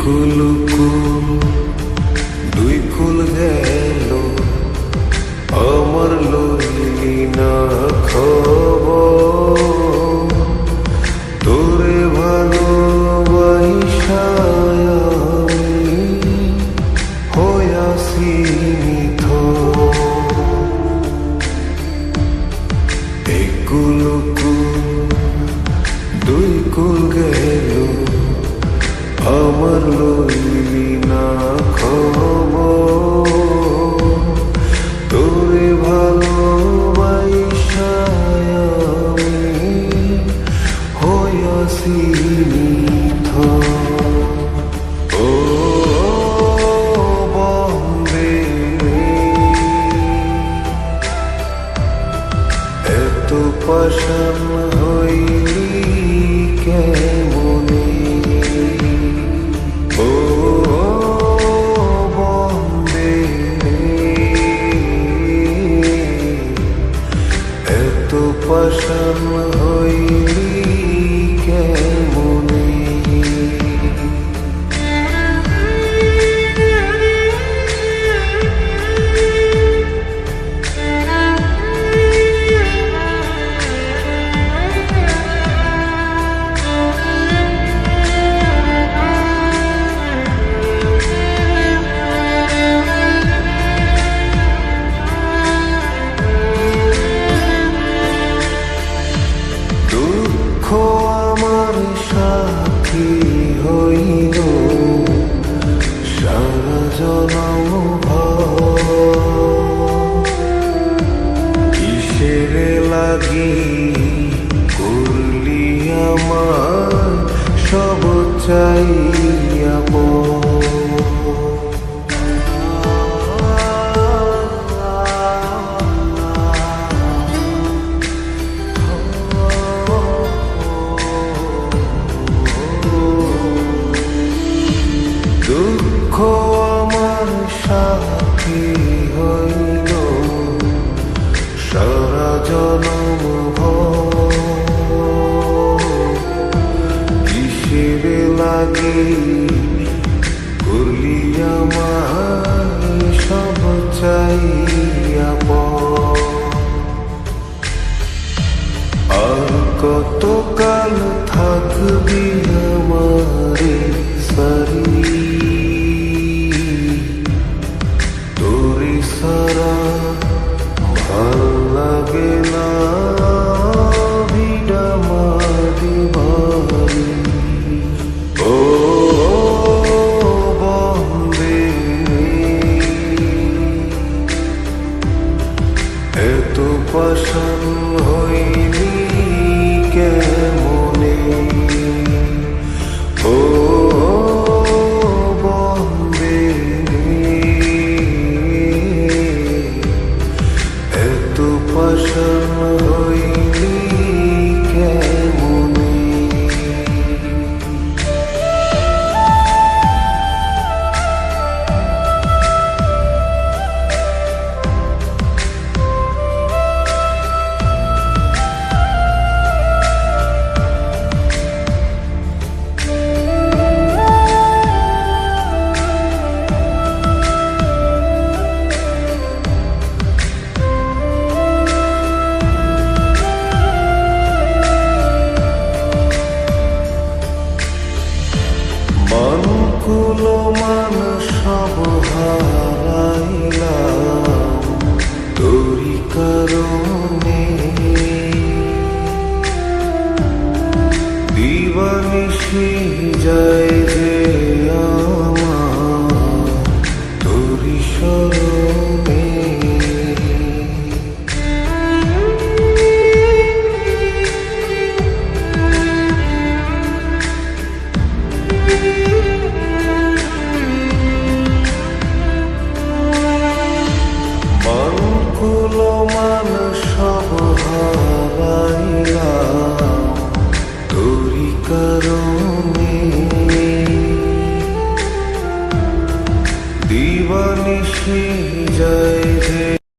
কুল কুল দুই কুল গেল আমার লইলি না খবর তোরে ভালোবাসায় আমি হইয়াছি নিথর। এই কুল কুল দুই কুল গেল আমার লইলি না খবর তোরে ভালোবাসায় আমি হইয়াছি নিথর। ও বন্দে এত পাষাণ হইলি কেমনে, ও বন্দে এত পাষাণ হইলি কেমনে। দুঃখ আমার সাথী হইল সারা জনম কিসের লাগি করলি আমার সব চাইয়া দুঃখ আমার সাথী হইল সারা জনম কিসের লাগি করলি আমার সব চাইয়া আর কতকাল থাকবি আমারে সারি তোরে সারা ভাল লাগে না ভিড়া মারি বাড়ি। ও বন্দে এত পাষাণ হইলি কেমনে, ও বন্দে এত পাষাণ হইলি কেমনে। মনকুল মান সব হারাইলাম তোরি কারণে, দিবানিশি যায় যে আমার তোরি স্মরণে। দিবানিশি যায় যে